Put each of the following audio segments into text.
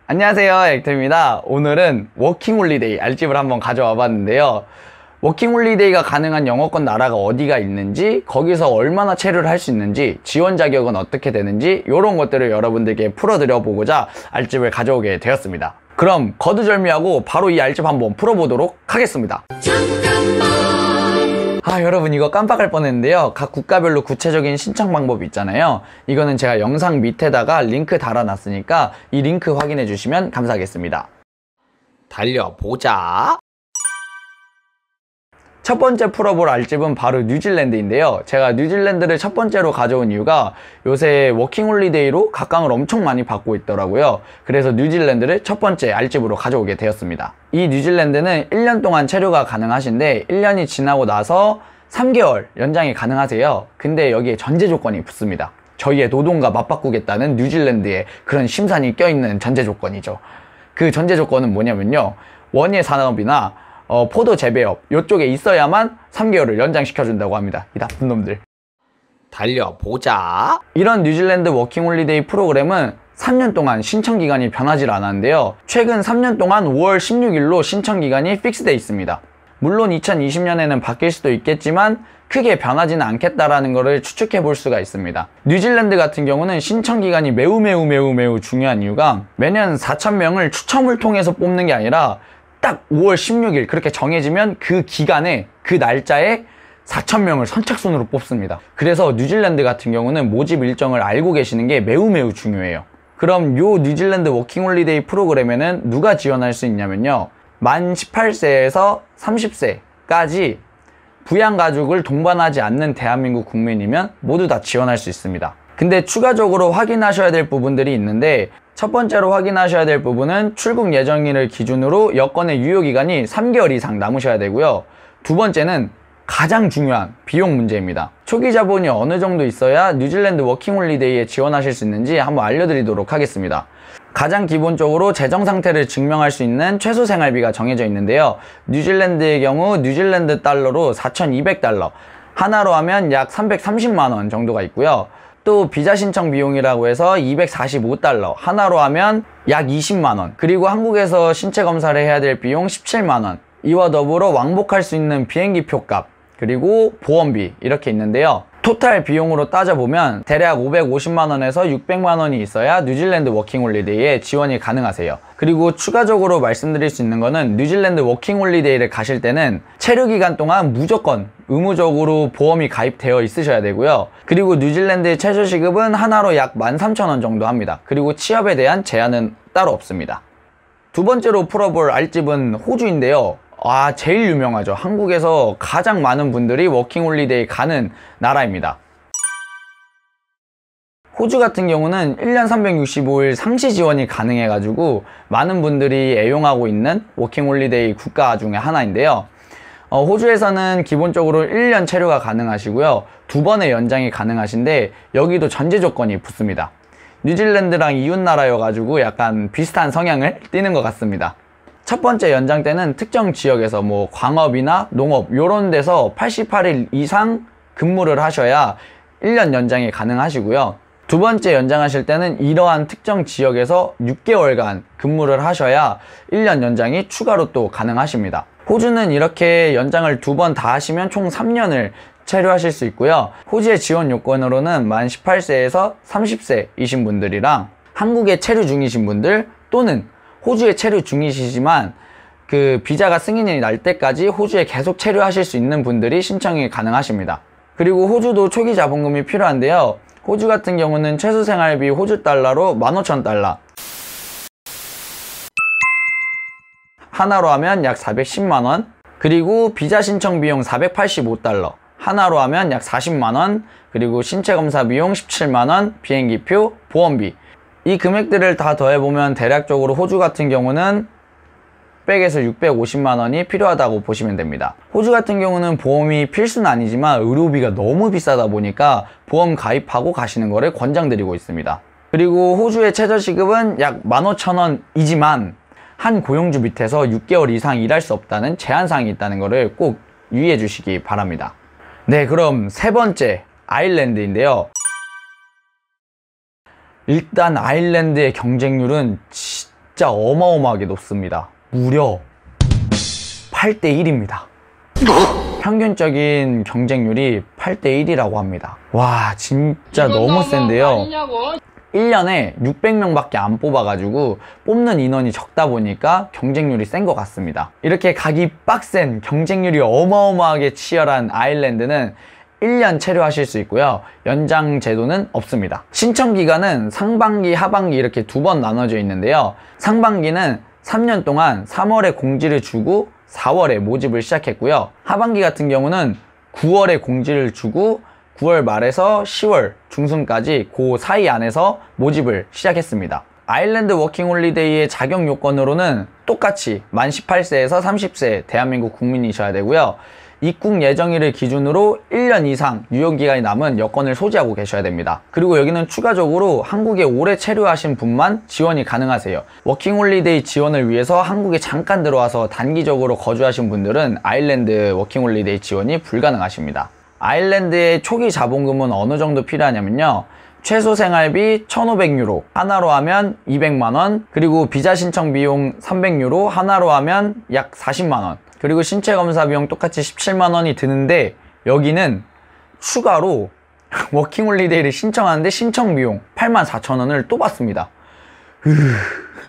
안녕하세요, 액터입니다. 오늘은 워킹홀리데이 알집을 한번 가져와 봤는데요. 워킹홀리데이가 가능한 영어권 나라가 어디가 있는지, 거기서 얼마나 체류를 할 수 있는지, 지원 자격은 어떻게 되는지 이런 것들을 여러분들께 풀어드려 보고자 알집을 가져오게 되었습니다. 그럼 거두절미하고 바로 이 알집 한번 풀어보도록 하겠습니다. 여러분 이거 깜빡할 뻔했는데요. 각 국가별로 구체적인 신청 방법이 있잖아요. 이거는 제가 영상 밑에다가 링크 달아놨으니까 이 링크 확인해 주시면 감사하겠습니다. 달려보자. 첫 번째 풀어볼 알집은 바로 뉴질랜드인데요. 제가 뉴질랜드를 첫 번째로 가져온 이유가 요새 워킹홀리데이로 각광을 엄청 많이 받고 있더라고요. 그래서 뉴질랜드를 첫 번째 알집으로 가져오게 되었습니다. 이 뉴질랜드는 1년 동안 체류가 가능하신데 1년이 지나고 나서 3개월 연장이 가능하세요. 근데 여기에 전제 조건이 붙습니다. 저희의 노동과 맞바꾸겠다는 뉴질랜드의 그런 심산이 껴있는 전제 조건이죠. 그 전제 조건은 뭐냐면요, 원예 산업이나 포도 재배업 이쪽에 있어야만 3개월을 연장시켜준다고 합니다. 이 나쁜 놈들. 달려보자. 이런 뉴질랜드 워킹홀리데이 프로그램은 3년 동안 신청기간이 변하지 않았는데요. 최근 3년 동안 5월 16일로 신청기간이 픽스되어 있습니다. 물론 2020년에는 바뀔 수도 있겠지만 크게 변하지는 않겠다라는 것을 추측해 볼 수가 있습니다. 뉴질랜드 같은 경우는 신청기간이 매우 중요한 이유가 매년 4,000명을 추첨을 통해서 뽑는 게 아니라 딱 5월 16일 그렇게 정해지면 그 기간에 그 날짜에 4,000명을 선착순으로 뽑습니다. 그래서 뉴질랜드 같은 경우는 모집 일정을 알고 계시는 게 매우 중요해요. 그럼 요 뉴질랜드 워킹홀리데이 프로그램에는 누가 지원할 수 있냐면요, 만 18세에서 30세까지 부양가족을 동반하지 않는 대한민국 국민이면 모두 다 지원할 수 있습니다. 근데 추가적으로 확인하셔야 될 부분들이 있는데, 첫 번째로 확인하셔야 될 부분은 출국 예정일을 기준으로 여권의 유효기간이 3개월 이상 남으셔야 되고요. 두 번째는 가장 중요한 비용 문제입니다. 초기 자본이 어느 정도 있어야 뉴질랜드 워킹홀리데이에 지원하실 수 있는지 한번 알려드리도록 하겠습니다. 가장 기본적으로 재정 상태를 증명할 수 있는 최소 생활비가 정해져 있는데요. 뉴질랜드의 경우 뉴질랜드 달러로 4,200달러, 하나로 하면 약 330만 원 정도가 있고요. 또 비자 신청 비용이라고 해서 245달러, 하나로 하면 약 20만원, 그리고 한국에서 신체 검사를 해야 될 비용 17만원, 이와 더불어 왕복할 수 있는 비행기 표값, 그리고 보험비 이렇게 있는데요. 토탈 비용으로 따져보면 대략 550만원에서 600만원이 있어야 뉴질랜드 워킹홀리데이에 지원이 가능하세요. 그리고 추가적으로 말씀드릴 수 있는 거는 뉴질랜드 워킹홀리데이를 가실 때는 체류기간 동안 무조건 의무적으로 보험이 가입되어 있으셔야 되고요. 그리고 뉴질랜드의 최저시급은 하나로 약 13,000원 정도 합니다. 그리고 취업에 대한 제한은 따로 없습니다. 두 번째로 풀어볼 알집은 호주인데요. 제일 유명하죠. 한국에서 가장 많은 분들이 워킹홀리데이 가는 나라입니다. 호주 같은 경우는 1년 365일 상시 지원이 가능해가지고 많은 분들이 애용하고 있는 워킹홀리데이 국가 중에 하나인데요. 호주에서는 기본적으로 1년 체류가 가능하시고요. 2번의 연장이 가능하신데 여기도 전제 조건이 붙습니다. 뉴질랜드랑 이웃나라여가지고 약간 비슷한 성향을 띠는 것 같습니다. 첫 번째 연장 때는 특정 지역에서 뭐 광업이나 농업 이런 데서 88일 이상 근무를 하셔야 1년 연장이 가능하시고요. 두 번째 연장하실 때는 이러한 특정 지역에서 6개월간 근무를 하셔야 1년 연장이 추가로 또 가능하십니다. 호주는 이렇게 연장을 2번 다 하시면 총 3년을 체류하실 수 있고요. 호주의 지원 요건으로는 만 18세에서 30세이신 분들이랑 한국에 체류 중이신 분들, 또는 호주에 체류 중이시지만 그 비자가 승인이 날 때까지 호주에 계속 체류하실 수 있는 분들이 신청이 가능하십니다. 그리고 호주도 초기 자본금이 필요한데요. 호주 같은 경우는 최소 생활비 호주 달러로 15,000달러, 하나로 하면 약 410만원, 그리고 비자 신청 비용 485달러, 하나로 하면 약 40만원, 그리고 신체 검사 비용 17만원, 비행기표, 보험비, 이 금액들을 다 더해보면 대략적으로 호주 같은 경우는 600에서 650만원이 필요하다고 보시면 됩니다. 호주 같은 경우는 보험이 필수는 아니지만 의료비가 너무 비싸다 보니까 보험 가입하고 가시는 거를 권장드리고 있습니다. 그리고 호주의 최저시급은 약 15,000원이지만 한 고용주 밑에서 6개월 이상 일할 수 없다는 제한사항이 있다는 것을 꼭 유의해 주시기 바랍니다. 네, 그럼 세 번째 아일랜드인데요. 일단 아일랜드의 경쟁률은 진짜 어마어마하게 높습니다. 무려 8대 1입니다. 평균적인 경쟁률이 8대 1이라고 합니다. 와, 진짜 너무 센데요. 1년에 600명밖에 안 뽑아가지고 뽑는 인원이 적다 보니까 경쟁률이 센 것 같습니다. 이렇게 각이 빡센 경쟁률이 어마어마하게 치열한 아일랜드는 1년 체류하실 수 있고요. 연장 제도는 없습니다. 신청 기간은 상반기, 하반기 이렇게 두 번 나눠져 있는데요. 상반기는 3년 동안 3월에 공지를 주고 4월에 모집을 시작했고요. 하반기 같은 경우는 9월에 공지를 주고 9월 말에서 10월 중순까지 그 사이 안에서 모집을 시작했습니다. 아일랜드 워킹홀리데이의 자격 요건으로는 똑같이 만 18세에서 30세 대한민국 국민이셔야 되고요. 입국 예정일을 기준으로 1년 이상 유효기간이 남은 여권을 소지하고 계셔야 됩니다. 그리고 여기는 추가적으로 한국에 오래 체류하신 분만 지원이 가능하세요. 워킹홀리데이 지원을 위해서 한국에 잠깐 들어와서 단기적으로 거주하신 분들은 아일랜드 워킹홀리데이 지원이 불가능하십니다. 아일랜드의 초기 자본금은 어느 정도 필요하냐면요. 최소 생활비 1,500유로, 하나로 하면 200만원, 그리고 비자 신청 비용 300유로, 하나로 하면 약 40만원, 그리고 신체 검사 비용 똑같이 17만원이 드는데, 여기는 추가로 워킹홀리데이를 신청하는데 신청 비용 84,000원을 또 받습니다.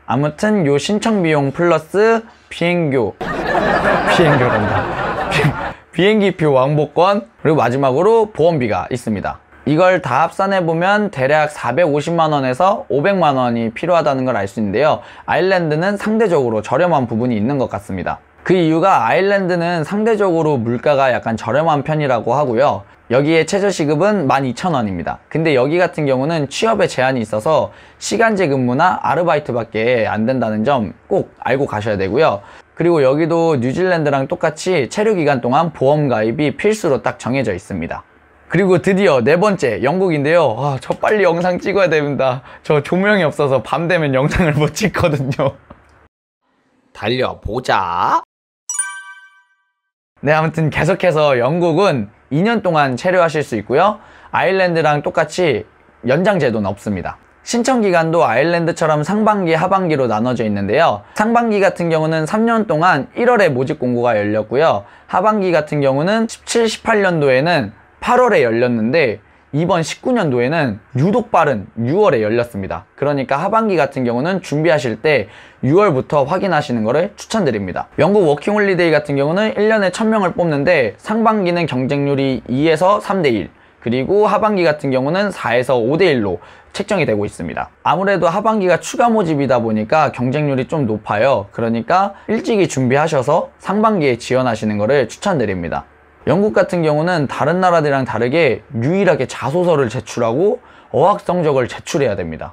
아무튼 요 신청 비용 플러스 비행기표 왕복권, 그리고 마지막으로 보험비가 있습니다. 이걸 다 합산해보면 대략 450만원에서 500만원이 필요하다는 걸 알 수 있는데요. 아일랜드는 상대적으로 저렴한 부분이 있는 것 같습니다. 그 이유가 아일랜드는 상대적으로 물가가 약간 저렴한 편이라고 하고요. 여기에 최저시급은 12,000원입니다. 근데 여기 같은 경우는 취업에 제한이 있어서 시간제 근무나 아르바이트밖에 안 된다는 점 꼭 알고 가셔야 되고요. 그리고 여기도 뉴질랜드랑 똑같이 체류 기간 동안 보험 가입이 필수로 딱 정해져 있습니다. 그리고 드디어 네 번째 영국인데요. 저 빨리 영상 찍어야 됩니다. 저 조명이 없어서 밤 되면 영상을 못 찍거든요. 달려보자. 네, 아무튼 계속해서 영국은 2년 동안 체류하실 수 있고요. 아일랜드랑 똑같이 연장 제도는 없습니다. 신청 기간도 아일랜드처럼 상반기, 하반기로 나눠져 있는데요. 상반기 같은 경우는 3년 동안 1월에 모집 공고가 열렸고요. 하반기 같은 경우는 17, 18년도에는 8월에 열렸는데 이번 19년도에는 유독 빠른 6월에 열렸습니다. 그러니까 하반기 같은 경우는 준비하실 때 6월부터 확인하시는 것을 추천드립니다. 영국 워킹홀리데이 같은 경우는 1년에 1000명을 뽑는데 상반기는 경쟁률이 2에서 3대1, 그리고 하반기 같은 경우는 4에서 5대1로 책정이 되고 있습니다. 아무래도 하반기가 추가 모집이다 보니까 경쟁률이 좀 높아요. 그러니까 일찍이 준비하셔서 상반기에 지원하시는 것을 추천드립니다. 영국 같은 경우는 다른 나라들이랑 다르게 유일하게 자소서를 제출하고 어학 성적을 제출해야 됩니다.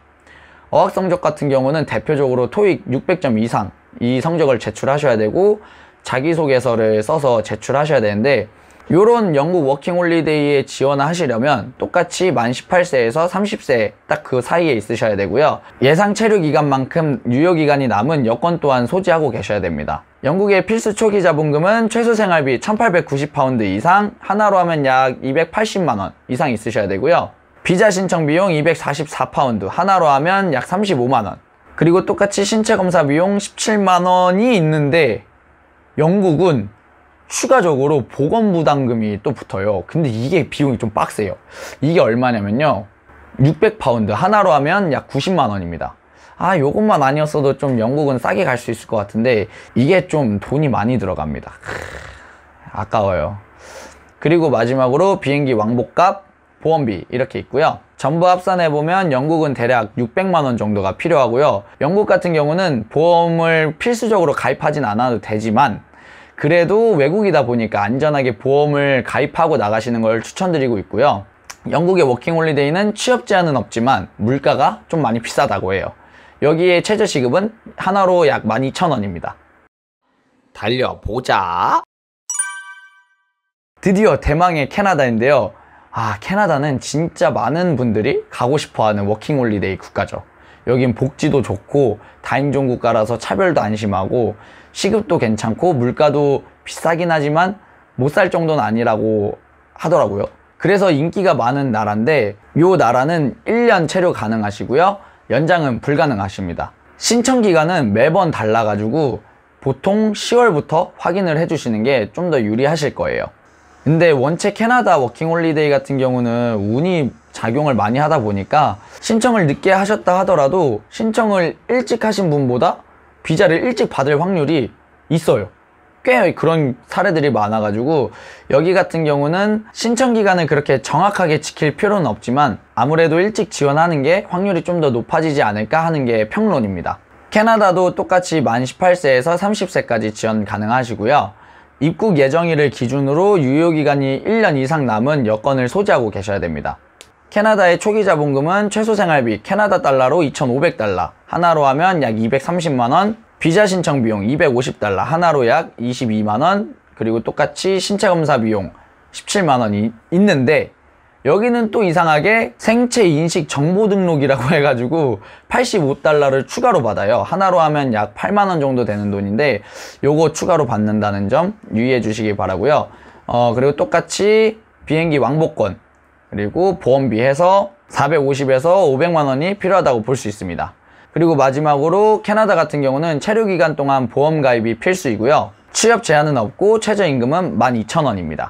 어학 성적 같은 경우는 대표적으로 토익 600점 이상 이 성적을 제출하셔야 되고 자기소개서를 써서 제출하셔야 되는데, 요런 영국 워킹홀리데이에 지원을 하시려면 똑같이 만 18세에서 30세 딱 그 사이에 있으셔야 되고요. 예상 체류 기간만큼 유효기간이 남은 여권 또한 소지하고 계셔야 됩니다. 영국의 필수 초기 자본금은 최소 생활비 1890파운드 이상, 하나로 하면 약 280만원 이상 있으셔야 되고요. 비자 신청 비용 244파운드, 하나로 하면 약 35만원. 그리고 똑같이 신체 검사 비용 17만원이 있는데 영국은 추가적으로 보건부담금이 또 붙어요. 근데 이게 비용이 좀 빡세요. 이게 얼마냐면요, 600파운드, 하나로 하면 약 90만원입니다. 요것만 아니었어도 좀 영국은 싸게 갈 수 있을 것 같은데 이게 좀 돈이 많이 들어갑니다. 아까워요. 그리고 마지막으로 비행기 왕복값, 보험비 이렇게 있고요. 전부 합산해보면 영국은 대략 600만원 정도가 필요하고요. 영국 같은 경우는 보험을 필수적으로 가입하진 않아도 되지만 그래도 외국이다 보니까 안전하게 보험을 가입하고 나가시는 걸 추천드리고 있고요. 영국의 워킹홀리데이는 취업 제한은 없지만 물가가 좀 많이 비싸다고 해요. 여기에 최저시급은 하나로 약 12,000원입니다. 달려보자. 드디어 대망의 캐나다인데요. 캐나다는 진짜 많은 분들이 가고 싶어하는 워킹홀리데이 국가죠. 여긴 복지도 좋고 다인종 국가라서 차별도 안 심하고 시급도 괜찮고 물가도 비싸긴 하지만 못 살 정도는 아니라고 하더라고요. 그래서 인기가 많은 나라인데 이 나라는 1년 체류 가능하시고요. 연장은 불가능하십니다. 신청 기간은 매번 달라가지고 보통 10월부터 확인을 해주시는 게 좀 더 유리하실 거예요. 근데 원체 캐나다 워킹홀리데이 같은 경우는 운이 작용을 많이 하다 보니까 신청을 늦게 하셨다 하더라도 신청을 일찍 하신 분보다 비자를 일찍 받을 확률이 있어요. 꽤 그런 사례들이 많아가지고 여기 같은 경우는 신청 기간을 그렇게 정확하게 지킬 필요는 없지만 아무래도 일찍 지원하는 게 확률이 좀 더 높아지지 않을까 하는 게 평론입니다. 캐나다도 똑같이 만 18세에서 30세까지 지원 가능하시고요. 입국 예정일을 기준으로 유효기간이 1년 이상 남은 여권을 소지하고 계셔야 됩니다. 캐나다의 초기 자본금은 최소 생활비 캐나다 달러로 2,500달러, 하나로 하면 약 230만원, 비자 신청 비용 250달러, 하나로 약 22만원, 그리고 똑같이 신체 검사 비용 17만원이 있는데 여기는 또 이상하게 생체 인식 정보 등록이라고 해가지고 85달러를 추가로 받아요. 하나로 하면 약 8만원 정도 되는 돈인데 요거 추가로 받는다는 점 유의해 주시기 바라고요. 그리고 똑같이 비행기 왕복권 그리고 보험비 해서 450에서 500만원이 필요하다고 볼 수 있습니다. 그리고 마지막으로 캐나다 같은 경우는 체류 기간 동안 보험 가입이 필수이고요. 취업 제한은 없고 최저임금은 12,000원입니다.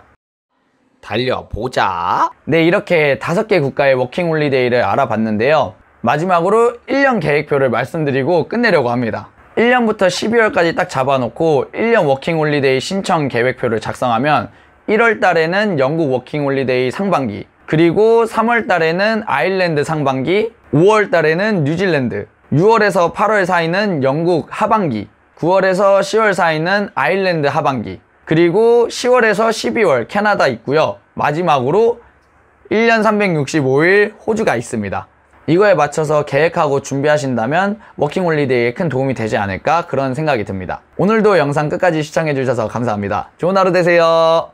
달려보자. 네, 이렇게 5개 국가의 워킹홀리데이를 알아봤는데요. 마지막으로 1년 계획표를 말씀드리고 끝내려고 합니다. 1년부터 12월까지 딱 잡아놓고 1년 워킹홀리데이 신청 계획표를 작성하면 1월 달에는 영국 워킹홀리데이 상반기, 그리고 3월 달에는 아일랜드 상반기, 5월 달에는 뉴질랜드, 6월에서 8월 사이는 영국 하반기, 9월에서 10월 사이는 아일랜드 하반기, 그리고 10월에서 12월 캐나다 있고요. 마지막으로 1년 365일 호주가 있습니다. 이거에 맞춰서 계획하고 준비하신다면 워킹홀리데이에 큰 도움이 되지 않을까 그런 생각이 듭니다. 오늘도 영상 끝까지 시청해주셔서 감사합니다. 좋은 하루 되세요.